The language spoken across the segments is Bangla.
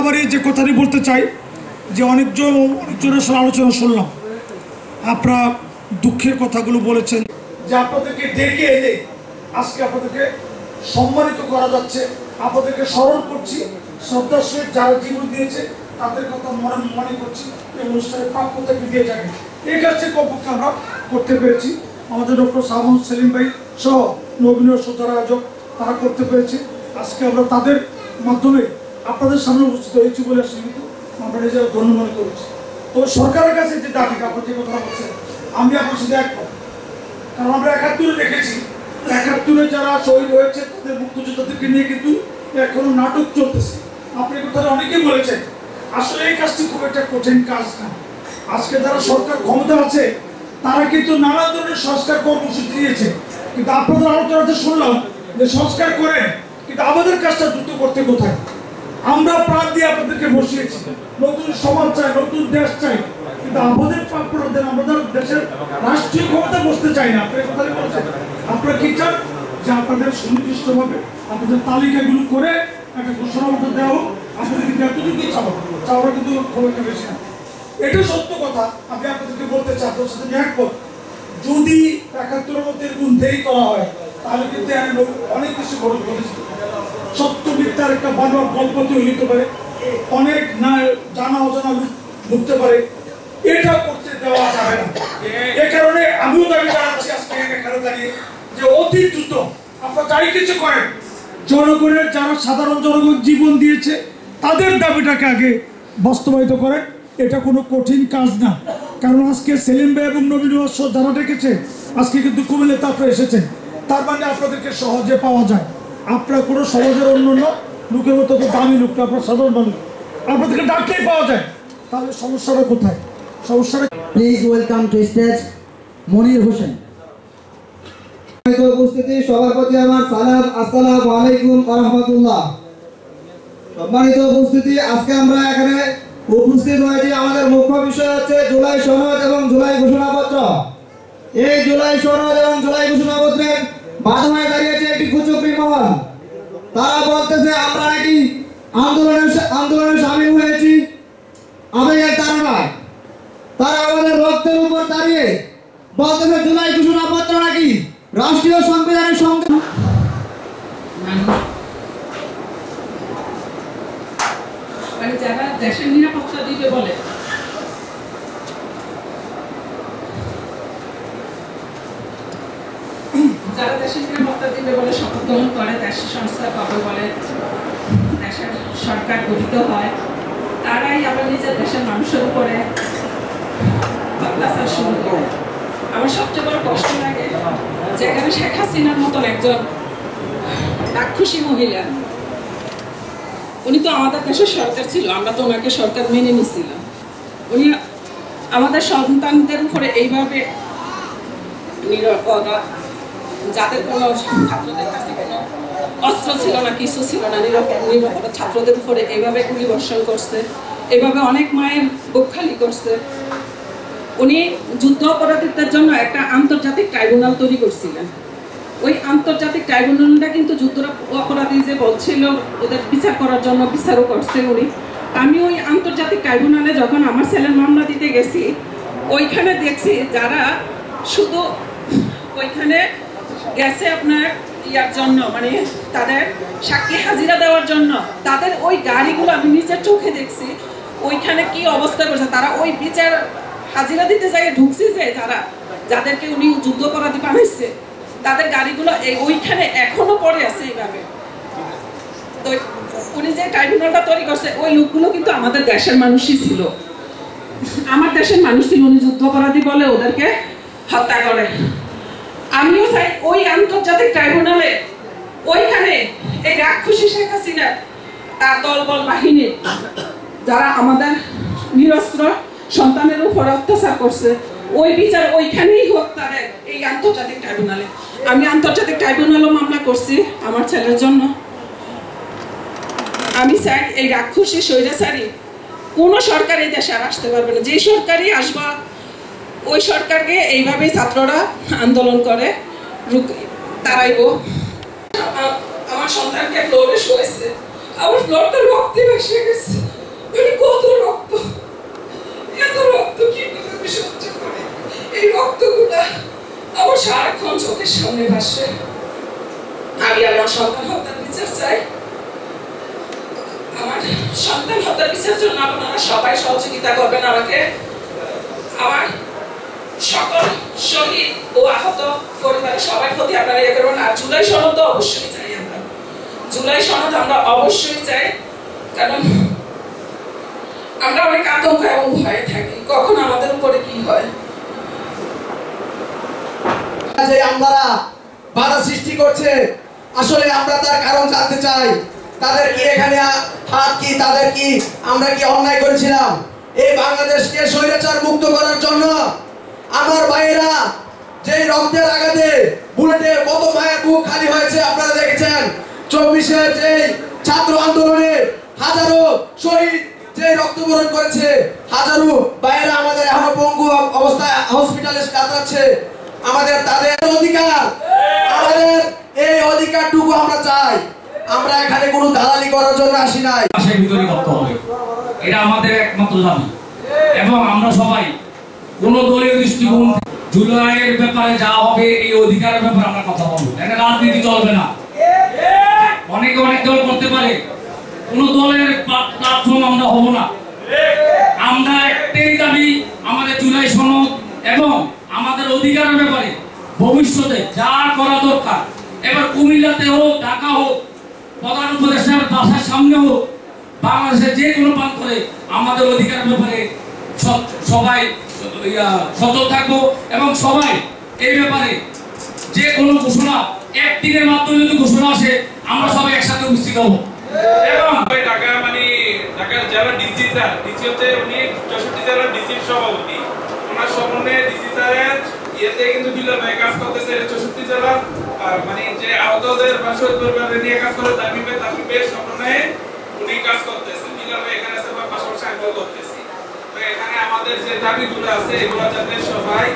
বাড়িয়ে যে কথাটি বলতে চাই যে অনেকজনের সাথে আলোচনা শুনলাম, আপনারা দুঃখের কথাগুলো বলেছেন যে আপনাদেরকে ডেকে এনে আজকে আপনাদেরকে সম্মানিত করা যাচ্ছে, আপনাদেরকে স্মরণ করছি, শ্রদ্ধার সহিত যারা জীবন দিয়েছে তাদের কথা মনে করছি, এই অনুষ্ঠানের প্রাপ্য থেকে দিয়ে যাবে। এই কাজটি কমপক্ষে আমরা করতে পেরেছি। আমাদের ডক্টর সামন সেলিম ভাই সহ নবীন যারা আয়োজক তারা করতে পেরেছে। আজকে আমরা তাদের মাধ্যমে আপনাদের সামনে উপস্থিত হয়েছি বলে কিন্তু আমরা নিজেরা ধন্য মনে করেছি। তবে সরকারের কাছে যে দাবি আপনার যে কথা বলছেন আমি আপনার সাথে একমত, কারণ আমরা ৭১ দেখেছি, ৭১ যারা শহীদ হয়েছে তাদের মুক্তিযোদ্ধাদেরকে নিয়ে কিন্তু এখনো নাটক চলতেছে। আপনি কথাটা অনেকেই বলেছেন, আসলে এই কাজটি খুব একটা কঠিন কাজ না। আজকে যারা সরকার ক্ষমতা আছে তারা কিন্তু নানা ধরনের সংস্কার কর্মসূচি দিয়েছে, কিন্তু আপনাদের আলোচনাতে শুনলাম যে সংস্কার করেন, কিন্তু আমাদের কাজটা দ্রুত করতে কোথায়? আমরা প্রাণ দিয়ে আপনাদেরকে বসিয়েছি, নতুন সমাজ চাই, নতুন দেশ চাই, কিন্তু আমাদের প্রাপ্যদের আমাদের দেশের রাষ্ট্রীয় ক্ষমতা বসতে চাই না। আপনার কথা বলছেন, আপনারা কি চান যে আপনাদের সুনির্দিষ্টভাবে আপনাদের তালিকাগুলো করে একটা ঘোষণাপত্র দেওয়া হোক, আপনাদের কিন্তু এতটুকুই চাওয়া কিন্তু খুব একটা বেশি না। এটা সত্য কথা। আমি আপনাদেরকে বলতে চাই, আপনার সাথে একমত, যদি ৭১ মধ্যে এরকম দেরি করা হয় তাহলে কিন্তু অনেক কিছু ঘটেছে। সত্য মিথ্যার একটা বারবার গল্প তৈরি হতে পারে, অনেক না জানা অজানা ঢুকতে পারে, এটা করতে দেওয়া যাবে না। এ কারণে আমিও দাবি জানাচ্ছি আজকে এখানে দাঁড়িয়ে যে অতি দ্রুত আপনারা যাই কিছু করেন, জনগণের যারা সাধারণ জনগণ জীবন দিয়েছে তাদের দাবিটাকে আগে বাস্তবায়িত করেন। এটা কোনো কঠিন কাজ না, কারণ আজকে সেলিম ভাই এবং নবীন যারা ডেকেছে আজকে কিন্তু কুমিল্লাতে আপনারা এসেছেন, তার মানে আপনাদেরকে সহজে পাওয়া যায়। আপনারা কোনো সমাজের অন্য লোকের মতো তো দামি লোক না, আপনার সাধারণ মানুষ, আপনাদেরকে ডাকলেই পাওয়া যায়। তাহলে সমস্যাটা কোথায়? সমস্যাটা please welcome to stage Monir Hossain. উপস্থিতি সবার প্রতি আমার সালাম, আসসালামু আলাইকুম ওয়া রাহমাতুল্লাহ। সম্মানিত উপস্থিতি, আজকে আমরা এখানে উপস্থিত হয়েছি, আমাদের মুখ্য বিষয় হচ্ছে জুলাই সনদ এবং জুলাই ঘোষণাপত্র। এই জুলাই সনদ এবং জুলাই ঘোষণাপত্রের বাধা হয়ে দাঁড়িয়েছে একটি কুচক্রী মহল। তারা বলতেছে আমরা নাকি আন্দোলনে সামিল হয়েছি আবেগের তাড়নায়। তারা আমাদের রক্তের উপর দাঁড়িয়ে বলতেছে জুলাই ঘোষণাপত্র নাকি রাষ্ট্রীয় সংবিধানের সঙ্গে। মানে যারা দেশের নিরাপত্তা দিবে বলে, যারা দেশের নিরাপত্তা দিবে বলে শপথ গ্রহণ করে, দেশের সংস্থা পাবে বলে দেশের সরকার গঠিত হয়, তারাই আবার নিজের দেশের মানুষের উপরে অত্যাচার শুরু করে। আমার সবচেয়ে বড় কষ্ট লাগে যেখানে শেখ হাসিনার মতন একজন রাক্ষসী মহিলা, উনি তো আমাদের দেশের সরকার ছিল, আমরা তো ওনাকে সরকার মেনে নিয়েছিলাম, উনি আমাদের সন্তানদের উপরে এইভাবে নিরাপদ, যাদের কোনো ছাত্রদের কাছে কোনো অস্ত্র ছিল না, কিছু ছিল না, নিরাপদ ছাত্রদের উপরে এইভাবে গুলি বর্ষণ করছে, এইভাবে অনেক মায়ের বুক খালি করছে। উনি যুদ্ধ অপরাধীদের জন্য একটা আন্তর্জাতিক ট্রাইব্যুনাল তৈরি করছিলেন। ওই আন্তর্জাতিক ট্রাইব্যুনালটা কিন্তু যুদ্ধ অপরাধী যে বলছিল ওদের বিচার করার জন্য বিচারও করছে উনি। আমি ওই আন্তর্জাতিক ট্রাইব্যুনালে যখন আমার ছেলের মামলা দিতে গেছি, ওইখানে দেখছি যারা শুধু ওইখানে গেছে আপনার ইয়ার জন্য, মানে তাদের সাক্ষী হাজিরা দেওয়ার জন্য, তাদের ওই গাড়িগুলো আমি নিজের চোখে দেখছি ওইখানে কি অবস্থা করছে। তারা ওই বিচার হাজিরা দিতে যায় ঢুকছে যে যাদেরকে উনি যুদ্ধ অপরাধী বানাইছে, তাদের গাড়িগুলো ওইখানে এখনো পড়ে আছে এইভাবে। তো উনি যে ট্রাইব্যুনালটা তৈরি করছে ওই লোকগুলো কিন্তু আমাদের দেশের মানুষই ছিল, আমার দেশের মানুষ ছিল। উনি যুদ্ধ অপরাধী বলে ওদেরকে হত্যা করে। আমিও চাই ওই আন্তর্জাতিক ট্রাইব্যুনালে ওইখানে এই রাক্ষসী শেখ হাসিনা তার দলবল বাহিনী যারা আমাদের নিরস্ত্র সন্তানের উপর অত্যাচার করছে, ওই বিচার ওইখানেই হোক তাদের, এই আন্তর্জাতিক ট্রাইব্যুনালে। আমি আন্তর্জাতিক ট্রাইব্যুনালও মামলা করছি আমার ছেলের জন্য। আমি চাই এই রাক্ষসী স্বৈরাচারী কোনো সরকার এই দেশে আর আসতে পারবে না। যে সরকারই আসবা ওই সরকারকে এইভাবেই ছাত্ররা আন্দোলন করে তারাইব। আমার সন্তানকে ফ্লোরে শোয়েছে, আমার ফ্লোরটা রক্তে ভেসে গেছে। সন্তান হত্যা বিচারের জন্য আপনারা সবাই সহযোগিতা করবেন আমাকে। আমার সকল শহীদ ও আহত পরিবারের সবাই প্রতি আপনারা ইয়ে করবেন। আর জুলাই সনদ তো অবশ্যই চাই, আমরা জুলাই সনদ আমরা অবশ্যই চাই, কারণ আমরা অনেক আতঙ্ক এবং ভয়ে থাকি কখন আমাদের উপরে কি হয়। যে আমরা বাধা সৃষ্টি করছে, আসলে আমরা তার কারণ জানতে চাই। তাদের কি এখানে হাত কি, তাদের কি, আমরা কি অন্যায় করেছিলাম এই বাংলাদেশকে স্বৈরাচার মুক্ত করার জন্য? আমার ভাইয়েরা যে রক্তের আঘাতে বুলেটে কত মায়ের বুক খালি হয়েছে আপনারা দেখেছেন। 24-এর যে ছাত্র আন্দোলনে হাজারো শহীদ যে রক্তবরণ করেছে, হাজারো ভাইয়েরা আমাদের এখনো পঙ্গু অবস্থায় হসপিটালে কাতরাচ্ছে। আমাদের তাদের অধিকার, আমাদের এই অধিকারটুকু আমরা চাই। আমরা এখানে কোনো দালালি করার জন্য আসি নাই। দেশের ভিতরে করতে হবে, এটা আমাদের একমাত্র দাবি। এবং আমরা সবাই কোন দলীয় দৃষ্টিকোণ জুলাইয়ের ব্যাপারে যা হবে এই অধিকারের ব্যাপারে আমরা কথা বলবো। এখানে রাজনীতি চলবে না। অনেকে অনেক দল করতে পারে, কোন দলের প্ল্যাটফর্ম আমরা হব না। আমরা একটাই দাবি, আমাদের জুলাই সনদ এবং আমাদের অধিকারের ব্যাপারে ভবিষ্যতে যা করা দরকার, এবার কুমিল্লাতে হোক, ঢাকা হোক, প্রধান উপদেষ্টার বাসার সামনে হোক, বাংলাদেশের যে কোনো প্রান্তরে আমাদের অধিকারের ব্যাপারে সবাই সচল থাকবো এবং সবাই এই ব্যাপারে যে কোনো ঘোষণা একদিনের মাধ্যমে যদি ঘোষণা আসে আমরা সবাই একসাথে উপস্থিত হবো। এবং ঢাকা ঢাকার জেলা ডিসি স্যার, ডিসি হচ্ছে উনি 64 জেলার ডিসির সভাপতি, ওনার সমন্বয়ে ডিসি স্যারের ইয়েতে কিন্তু বিল্লাল ভাই কাজ করতেছে 64 জেলার মানে যে আহতদের বা শহীদ পরিবারের নিয়ে কাজ করে তামিমের সমন্বয়ে উনি কাজ করতেছে। বিল্লাল ভাই এখানে আছে বা পাশাপাশি আমি করতেছি। তো এখানে আমাদের যে দাবিগুলো আছে এগুলো যাতে সবাই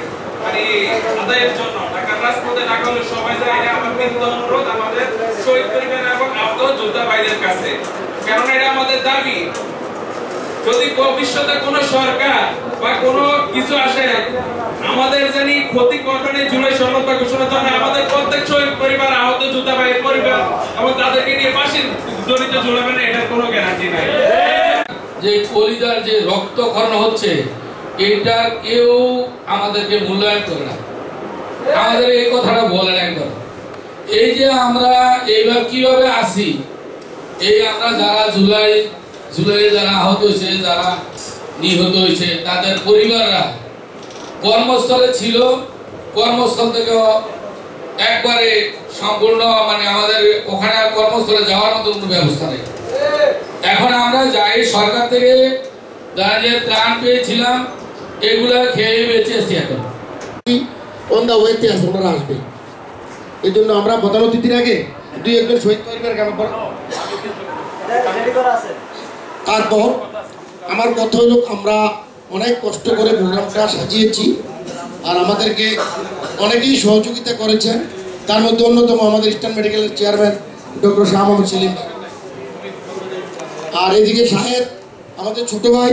মানে আদায়ের জন্য ঢাকার রাজপথে ঢাকা হলে সবাই যায়, এটা আমার বিনীত অনুরোধ আমাদের শহীদ পরিবার এবং আহত যোদ্ধা ভাইদের কাছে, কারণ এটা আমাদের দাবি। যদি ভবিষ্যতে কোনো সরকার বা কোনো কিছু আসে আমাদের জানি ক্ষতি করবে জুলাই সনদ বা ঘোষণা জন্য আমাদের প্রত্যেক শহীদ পরিবার আহত যোদ্ধা ভাইয়ের পরিবার এবং তাদেরকে নিয়ে পাশে জড়িত ঝুলাবে না, এটার কোনো গ্যারান্টি নাই। যে কলিজার যে রক্তক্ষরণ হচ্ছে এটা কেউ আমাদেরকে মূল্যায়ন করে না। আমাদের এই কথাটা বলেন একবার, এই যে আমরা এইবার কিভাবে আসি, এই আমরা যারা জুলাই যারা আহত হয়েছে, যারা নিহত হয়েছে, তাদের পরিবাররা কর্মস্থলে ছিল, কর্মস্থল থেকে একবারে সম্পূর্ণ মানে আমাদের ওখানে আর কর্মস্থলে যাওয়ার মতো কোনো ব্যবস্থা নেই। এখন আমরা যাই সরকার থেকে যে ত্রাণ পেয়েছিলাম এগুলা খেয়ে বেঁচে আছি। এখন অন দা ওয়েতে আছে, ওনারা আসবে। এই জন্য আমরা প্রধান অতিথির আগে দুই একজন শহীদ পরিবার তারপর আমার কথা হলো আমরা অনেক কষ্ট করে প্রোগ্রামটা সাজিয়েছি আর আমাদেরকে অনেকেই সহযোগিতা করেছেন। তার মধ্যে অন্যতম আমাদের ইস্টার্ন মেডিকেলের চেয়ারম্যান ডক্টর শাহ মোহাম্মদ সেলিম, আর এদিকে সাহেব আমাদের ছোট ভাই,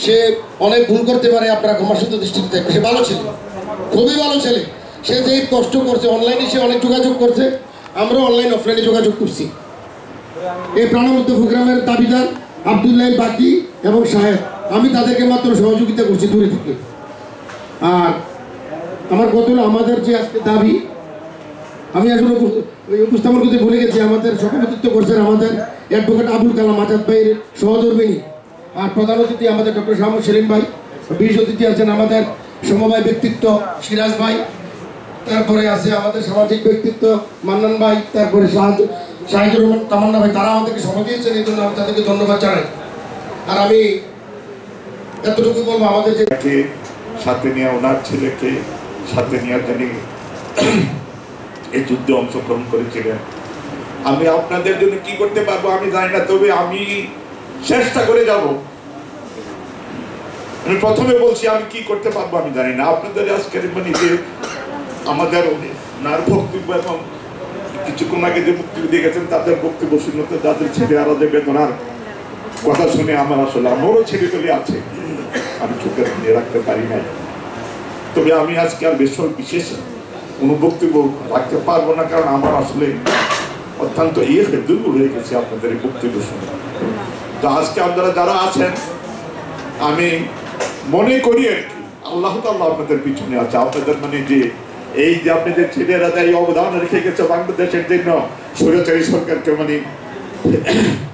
সে অনেক ভুল করতে পারে, আপনারা ক্ষমাসুন্দর দৃষ্টিতে দেখবে। সে ভালো ছেলে, খুবই ভালো ছেলে। সে যে কষ্ট করছে, অনলাইনে সে অনেক যোগাযোগ করছে, আমরা অনলাইন অফলাইনে যোগাযোগ করছি। এই প্রাণবন্ত প্রোগ্রামের দাবিদার আব্দুল্লাহ বাকি এবং সাহেব, আমি তাদেরকে মাত্র সহযোগিতা করছি দূরে থেকে। আর আমার কত আমাদের যে আজকে দাবি, আমি আসলে উপস্থাপন করতে ভুলে গেছি। আমাদের সভাপতিত্ব করছেন আমাদের অ্যাডভোকেট আবুল কালাম আজাদ ভাইয়ের সহধর্মিনী, আর প্রধান অতিথি আমাদের ডক্টর শাহ মোহাম্মদ সেলিম ভাই, বিশেষ অতিথি আছেন আমাদের সমবায় ব্যক্তিত্ব সিরাজ ভাই, তারপরে আছে আমাদের সামাজিক ব্যক্তিত্ব মান্নান ভাই, তারপরে শাহিদুর রহমান তামান্না ভাই। তারা আমাদেরকে সময় দিয়েছেন, এই জন্য আমি তাদেরকে ধন্যবাদ জানাই। আর আমি এতটুকু বলবো, আমাদের যে সাথে নিয়ে ওনার ছেলেকে সাথে নেওয়ার জন্য এই যুদ্ধে অংশগ্রহণ করেছিলেন। আমি আপনাদের জন্য কি করতে পারবো আমি জানি না, তবে আমি চেষ্টা করে যাব। আমি প্রথমে বলছি আমি কি করতে পারবো আমি জানি না। আপনাদের আজকের মানে যে আমাদের ওনার বক্তব্য এবং কিছুক্ষণ আগে যে বক্তব্য দিয়ে গেছেন তাদের বক্তব্য শুনতে, যাদের ছেলে আরো যে বেদনার কথা শুনে আমার আসলে আমারও ছেলে পেলে আছে, আমি চোখে নিয়ে রাখতে পারি নাই। তবে আমি আজকে আর বিশেষ কোনো বক্তব্য রাখতে পারবো না, কারণ আমার আসলে অত্যন্ত দুর্বল হয়ে গেছে আপনাদের এই বক্তব্য শুনে। তো আজকে আপনারা যারা আছেন আমি মনে করি আর কি আল্লাহ তাআলা আপনাদের পিছনে আছে। আপনাদের মানে যে এই যে আপনাদের ছেলেরা এই অবদান রেখে গেছে বাংলাদেশের জন্য স্বৈরাচারী সরকারকে মানে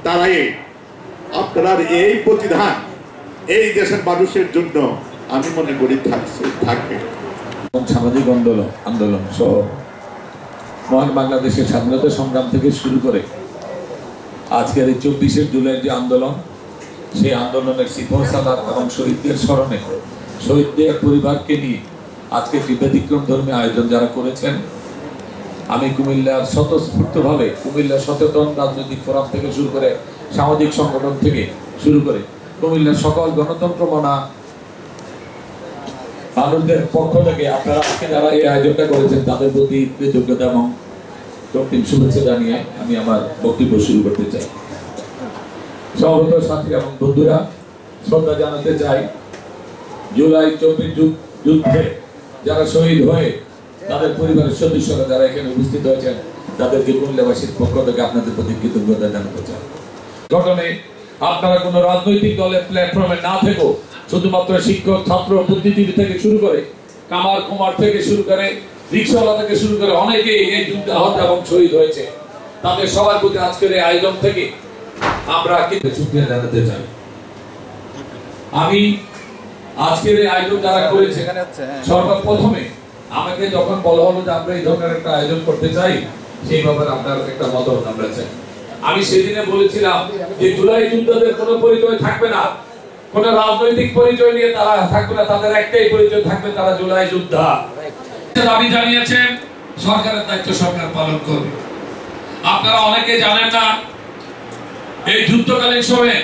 তারাই আপনার এই প্রতিধান এই দেশের মানুষের জন্য আমি মনে করি থাকবে। সামাজিক আন্দোলন সহ মহান বাংলাদেশের স্বাধীনতা সংগ্রাম থেকে শুরু করে আজকের এই 24শে জুলাইয়ের যে আন্দোলন, সেই আন্দোলনের সিফাত এবং শহীদদের স্মরণে শহীদদের পরিবারকে নিয়ে আজকে একটি ব্যতিক্রম ধর্মী আয়োজন যারা করেছেন, আমি কুমিল্লার স্বতঃস্ফূর্তভাবে কুমিল্লা সচেতন রাজনৈতিক ফোরাম থেকে শুরু করে সামাজিক সংগঠন থেকে শুরু করে কুমিল্লার সকল গণতন্ত্র মানা মানুষদের পক্ষ থেকে আপনারা আজকে যারা এই আয়োজনটা করেছেন তাদের প্রতি কৃতজ্ঞতা এবং রক্তিম শুভেচ্ছা জানিয়ে আমি আমার বক্তব্য শুরু করতে চাই। সহবত সাথী এবং বন্ধুরা, শ্রদ্ধা জানাতে চাই জুলাই 24 যুদ্ধে যারা শহীদ হয়ে তাদের পরিবারের সদস্যরা যারা এখানে উপস্থিত হয়েছেন তাদেরকে কুমিল্লাবাসীর পক্ষ থেকে আপনাদের প্রতি কৃতজ্ঞতা জানাতে চাই। ঘটনে আপনারা কোনো রাজনৈতিক দলের প্ল্যাটফর্মে না থেকেও শুধুমাত্র শিক্ষক, ছাত্র, বুদ্ধিজীবী থেকে শুরু করে কামার কুমার থেকে শুরু করে রিক্সাওয়ালা থেকে শুরু করে অনেকেই এই যুদ্ধে আহত এবং শহীদ হয়েছে। তাদের সবার প্রতি আজকের এই আয়োজন থেকে আমরা কিন্তু শুকরিয়া জানাতে চাই। আমি আজকের এই আয়োজন যারা করেছে সর্বপ্রথমে আমাকে যখন বলা হলো যে আমরা এই ধরনের একটা আয়োজন করতে চাই, সেই ব্যাপারে আপনার একটা মতামত আমরা চাই। আমি সেদিনে বলেছিলাম যে জুলাই যোদ্ধাদের কোনো পরিচয় থাকবে না, কোন রাজনৈতিক পরিচয় নিয়ে তারা থাকবে না, তাদের একটাই পরিচয় থাকবে, তারা জুলাই যোদ্ধা। দাবি জানিয়েছেন, সরকারের দায়িত্ব সরকার পালন করবে। আপনারা অনেকে জানেন না, এই যুদ্ধকালীন সময়ে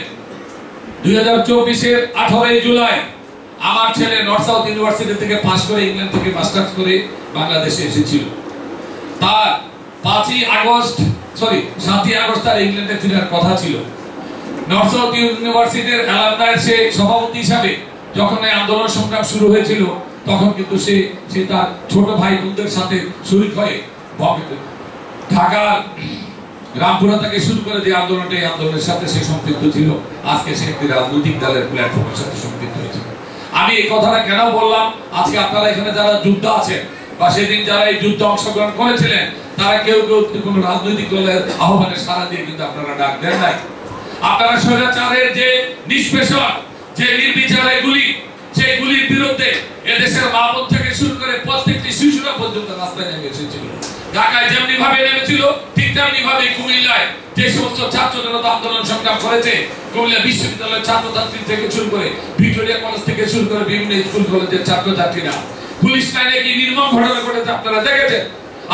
2024-এর 18 জুলাই আমার ছেলে নর্থ সাউথ ইউনিভার্সিটি থেকে পাস করে ইংল্যান্ড থেকে মাস্টার্স করে বাংলাদেশে এসেছিল। তার 7ই আগস্ট তার ইংল্যান্ডে ফেরার কথা ছিল। নর্থ সাউথ ইউনিভার্সিটির অ্যালামনাইয়ের সে সভাপতি হিসাবে যখন এই আন্দোলন সংগ্রাম শুরু হয়েছিল তখন কিন্তু সে তার ছোট ভাই বোনদের সাথে শরীক হয়ে ঢাকার রামপুরা থেকে শুরু করে যে আন্দোলনটা, এই আন্দোলনের সাথে সে সম্পৃক্ত ছিল। আজকে সে একটি রাজনৈতিক দলের প্ল্যাটফর্মের সাথে সম্পৃক্ত হয়েছে। আমি এই কথাটা কেন বললাম, আজকে আপনারা এখানে যারা যুদ্ধ আছেন বা সেদিন যারা এই যুদ্ধে অংশগ্রহণ করেছিলেন তারা কেউ কোনো রাজনৈতিক দলের আহ্বানে সাড়া দিয়ে কিন্তু আপনারা ডাক দেন নাই। আপনারা স্বৈরাচারের যে নিষ্পেষণ, যে নির্বিচার গুলি, সেই গুলির বিরুদ্ধে এদেশের মা বোন থেকে শুরু করে প্রত্যেকটি শিশুরা পর্যন্ত রাস্তায় নেমে এসেছিল। ঢাকায় যেমনি ভাবে নেমেছিল ঠিক তেমনি ভাবে কুমিল্লায় যে সমস্ত ছাত্র জনতা আন্দোলন সংগ্রাম করেছে, কুমিল্লা বিশ্ববিদ্যালয়ের ছাত্রছাত্রী থেকে শুরু করে ভিক্টোরিয়া কলেজ থেকে শুরু করে বিভিন্ন স্কুল কলেজের ছাত্রছাত্রীরা পুলিশ লাইনে কি নির্মম ঘটনা ঘটেছে আপনারা দেখেছেন।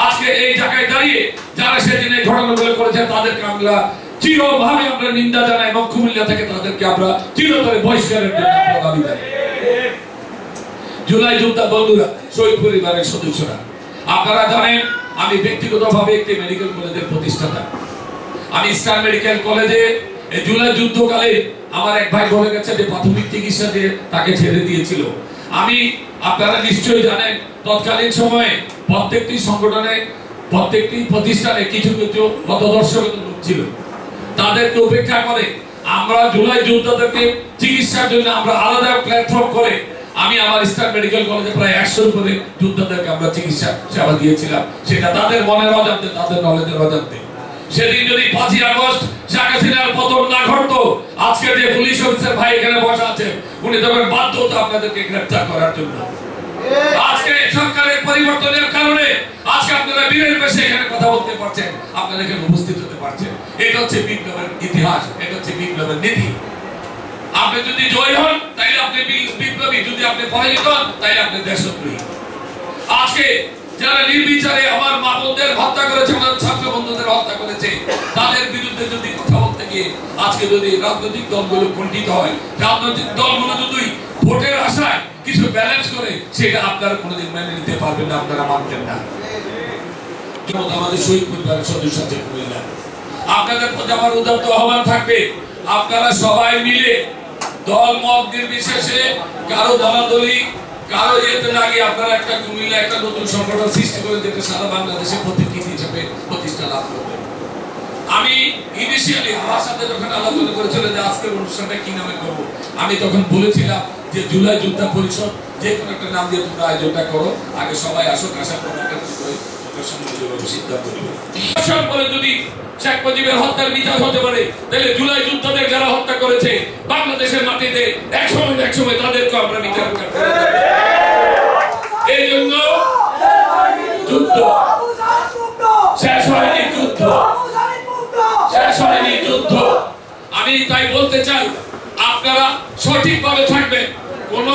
আজকে এই জায়গায় দাঁড়িয়ে যারা সেদিন এই ঘটনাগুলো করেছে তাদেরকে আমরা চিরভাবে আমরা নিন্দা জানাই এবং কুমিল্লা থেকে তাদেরকে আমরা চিরতরে বহিষ্কারের জন্য দাবি জানাই। জুলাই যোদ্ধা বন্ধুরা, শহীদ পরিবারের সদস্যরা, আপনারা জানেন আমি ব্যক্তিগতভাবে একটি মেডিকেল কলেজের প্রতিষ্ঠাতা। আমি স্টার মেডিকেল কলেজে এই জুলাই যুদ্ধকালে আমার এক ভাই বলে গেছে যে প্রাথমিক চিকিৎসা দিয়ে তাকে ছেড়ে দিয়েছিল। আপনারা নিশ্চয়ই জানেন তৎকালীন সময়ে প্রত্যেকটি সংগঠনে, প্রত্যেকটি প্রতিষ্ঠানে কিছু কিছু মতদর্শগত লোক ছিল। তাদেরকে উপেক্ষা করে আমরা জুলাই যোদ্ধাদেরকে চিকিৎসার জন্য আমরা আলাদা প্ল্যাটফর্ম করে আমি আমার স্টার মেডিকেল কলেজে প্রায় 100 করে যোদ্ধাদেরকে আমরা চিকিৎসা সেবা দিয়েছিলাম। সেটা তাদের মনের অজান্তে, তাদের নলেজের অজান্তে। সেদিন যদি 5ই আগস্ট শেখ হাসিনার পতন না ঘটতো, আজকে যে পুলিশ অফিসার ভাই এখানে বসা আছেন উনি তখন বাধ্য হতো আপনাদেরকে গ্রেফতার করার জন্য। আজকে সরকারের পরিবর্তনের কারণে আজকে আপনারা বীরের বেশে এখানে কথা বলতে পারছেন, আপনারা এখানে উপস্থিত হতে পারছেন। এটা হচ্ছে বিপ্লবের ইতিহাস, এটা হচ্ছে বিপ্লবের নীতি। আপনি যদি জয় হন তাইলে আপনি বিপ্লবী, যদি আপনি পরাজিত হন তাইলে আপনি দেশদ্রোহী। আজকে যারা নির্বিচারে আমার মা বোনদের হত্যা করেছে, আমার ছাত্র বন্ধুদের হত্যা করেছে, তাদের বিরুদ্ধে যদি কথা বলতে গিয়ে আজকে যদি রাজনৈতিক দলগুলো খণ্ডিত হয়, রাজনৈতিক দলগুলো যদি ভোটের আশায় কিছু ব্যালেন্স করে, সেটা আপনারা কোনোদিন মেনে নিতে পারবেন না, আপনারা মানবেন না। আমাদের শহীদ পরিবারের সদস্য আছে কুমিল্লা, আপনাদের প্রতি আমার উদাত্ত আহ্বান থাকবে, আপনারা সবাই মিলে দল মত নির্বিশেষে কারো দলাদলি কারো যেতে লাগে আপনারা একটা কুমিল্লা একটা নতুন সংগঠন সৃষ্টি করে যেটা সারা বাংলাদেশে প্রতিনিধি হিসেবে প্রতিষ্ঠা লাভ করবে। আমি ইনিশিয়ালি আমার সাথে যখন আলোচনা করেছিল যে আজকের অনুষ্ঠানটা কি নামে করব, আমি তখন বলেছিলাম যে জুলাই যোদ্ধা পরিষদ, যে কোনো একটা নাম দিয়ে তোমরা আয়োজনটা করো, আগে সবাই আসুক, আসার পর সিদ্ধান্ত নেবে। যদি শেখ মুজিবের হত্যার বিচার হতে পারে, তাহলে জুলাই যোদ্ধাদের যারা হত্যা করেছে বাংলাদেশের মাটিতে এক সময় তাদেরকে আমরা বিচার করতে হবে। এই জন্য যুদ্ধ শেষ হয়নি, যুদ্ধ। আমি তাই বলতে চাই, আপনারা সঠিকভাবে থাকবেন। কোন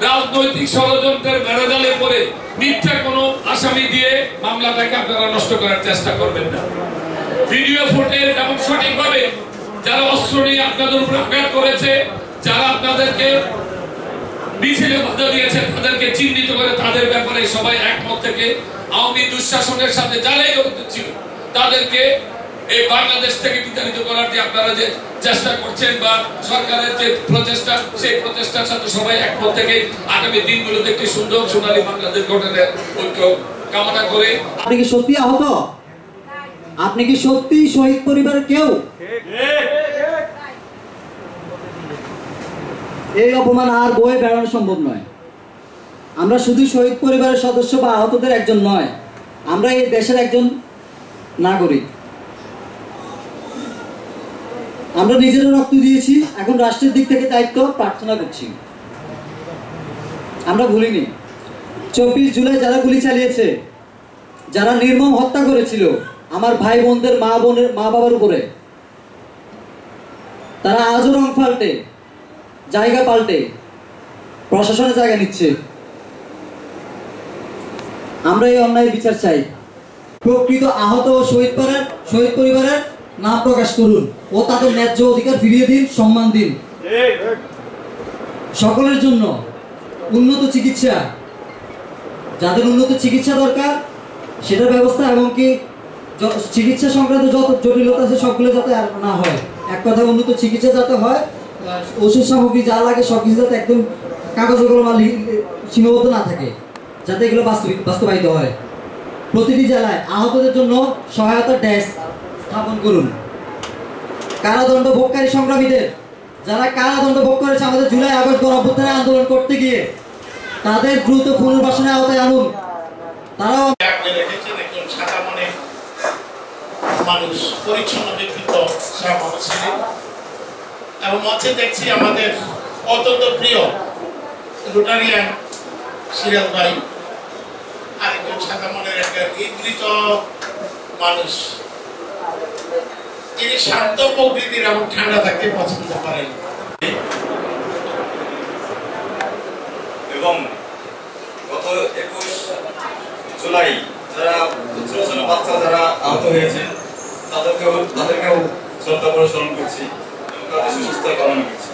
রাজনৈতিক ষড়যন্ত্রের মেরুজালে পড়ে মিথ্যা কোন আসামি দিয়ে মামলাটাকে আপনারা নষ্ট করার চেষ্টা করবেন না। ভিডিও ফুটেজ এবং সঠিকভাবে যারা অস্ত্র নিয়ে আপনাদের উপর আঘাত করেছে, যারা আপনাদেরকে মিছিলে বাধা দিয়েছে, তাদেরকে চিহ্নিত করে তাদের ব্যাপারে সবাই একমত থেকে আওয়ামী দুঃশাসনের সাথে যারাই জড়িত ছিল তাদেরকে এই বাংলাদেশ থেকে বিতাড়িত করার যে আপনারা যে চেষ্টা করছেন বা সরকারের যে প্রচেষ্টা, সেই প্রচেষ্টার সাথে সবাই একমত থেকে আগামী দিনগুলোতে একটি সুন্দর সোনালী বাংলাদেশ গঠনের ঐক্য কামনা করে। আপনি কি সত্যি আহত? আপনি কি সত্যি শহীদ পরিবারের কেউ? এই অপমান আর বয়ে বেড়ানো সম্ভব নয়। আমরা শুধু শহীদ পরিবারের সদস্য বা আহতদের একজন নয়, আমরা এই দেশের একজন নাগরিক। আমরা নিজেরা রক্ত দিয়েছি, এখন রাষ্ট্রের দিক থেকে দায়িত্ব প্রার্থনা করছি। আমরা ভুলিনি 24 জুলাই যারা গুলি চালিয়েছে, যারা নির্মম হত্যা করেছিল আমার ভাই বোনদের মা বাবার উপরে, তারা আজও রং পাল্টে জায়গা পাল্টে প্রশাসনের জায়গা নিচ্ছে। আমরা এই অন্যায়ের বিচার চাই। প্রকৃত আহত ও শহীদ পরিবারের নাম প্রকাশ করুন ও তাদের ন্যায্য অধিকার ফিরিয়ে দিন, সম্মান দিন। সকলের জন্য উন্নত চিকিৎসা, যাদের উন্নত চিকিৎসা দরকার সেটার ব্যবস্থা, এবং কি চিকিৎসা সংক্রান্ত যত জটিলতা আছে সবগুলো যাতে না হয়। এক কথা উন্নত চিকিৎসা যাতে হয়, ওষুধ সামগ্রী যা লাগে সবকিছু যাতে একদম কাগজে কলমে সীমাবদ্ধ না থাকে, যাতে এগুলো বাস্তবায়িত হয়। প্রতিটি জেলায় আহতদের জন্য সহায়তা ডেস্ক স্থাপন করুন। কারাদণ্ড ভোগকারী সংগ্রামীদের, যারা কারাদণ্ড ভোগ করেছে আমাদের জুলাই আগস্ট গণঅভ্যুত্থানে আন্দোলন করতে গিয়ে, তাদের দ্রুত পুনর্বাসনের আওতায় আনুন। তারাও সাদা মনে মানুষ, পরিচ্ছন্ন ব্যক্তিত্ব ছিলেন। এবং মঞ্চে দেখছি আমাদের অত্যন্ত প্রিয় রোটারিয়ান সিরাজ ভাই, আরেকজন সাদা মনের একটা নিদ্রিত মানুষ, যিনি শান্ত প্রকৃতির এবং ঠান্ডা থাকতে পছন্দ করেন। এবং গত 21 জুলাই যারা ছোট ছোট বাচ্চা যারা আহত হয়েছেন তাদেরকেও শ্রদ্ধা করে স্মরণ করছি এবং তাদের সুস্থতা কামনা করছি।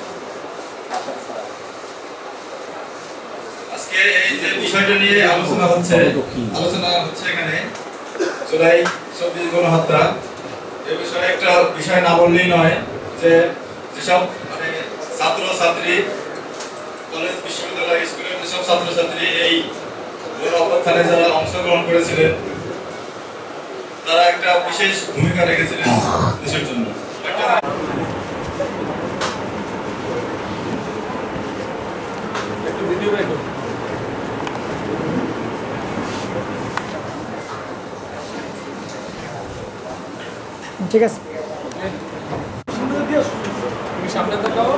আজকে এই যে বিষয়টা নিয়ে আলোচনা হচ্ছে এখানে জুলাই 24 গণহত্যা, এই বিষয়ে একটা বিষয় না বললেই নয় যে যেসব মানে ছাত্রছাত্রী, কলেজ বিশ্ববিদ্যালয় স্কুলের যেসব ছাত্রছাত্রী এই গণঅভ্যুত্থানে যারা অংশগ্রহণ করেছিলেন, তারা একটা বিশেষ ভূমিকা রেখেছিলেন দেশের জন্য। ঠিক আছে, সামনে দেখাও।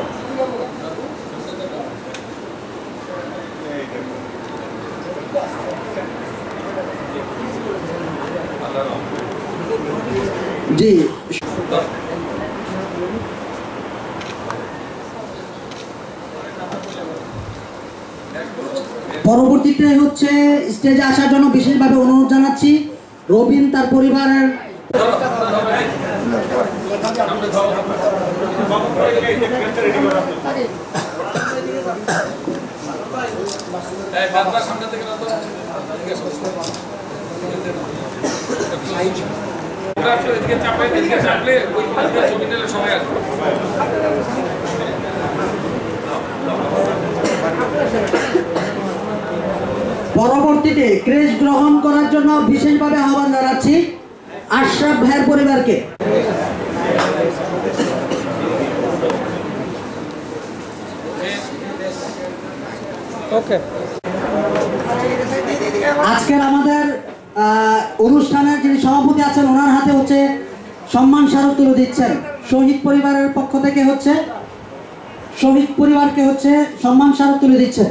জি, পরবর্তীতে হচ্ছে স্টেজে আসার জন্য বিশেষভাবে অনুরোধ জানাচ্ছি রবিন তার পরিবারের পরবর্তীতে ক্রেশ গ্রহণ করার জন্য বিশেষভাবে আহ্বান জানাচ্ছি আশরাফ ভাইয়ের পরিবারকে। আজকের আমাদের অনুষ্ঠানের যিনি সভাপতি আছেন ওনার হাতে হচ্ছে সম্মান স্মারক তুলে দিচ্ছেন। শহীদ পরিবারের পক্ষ থেকে হচ্ছে শহীদ পরিবারকে হচ্ছে সম্মান স্মারক তুলে দিচ্ছেন।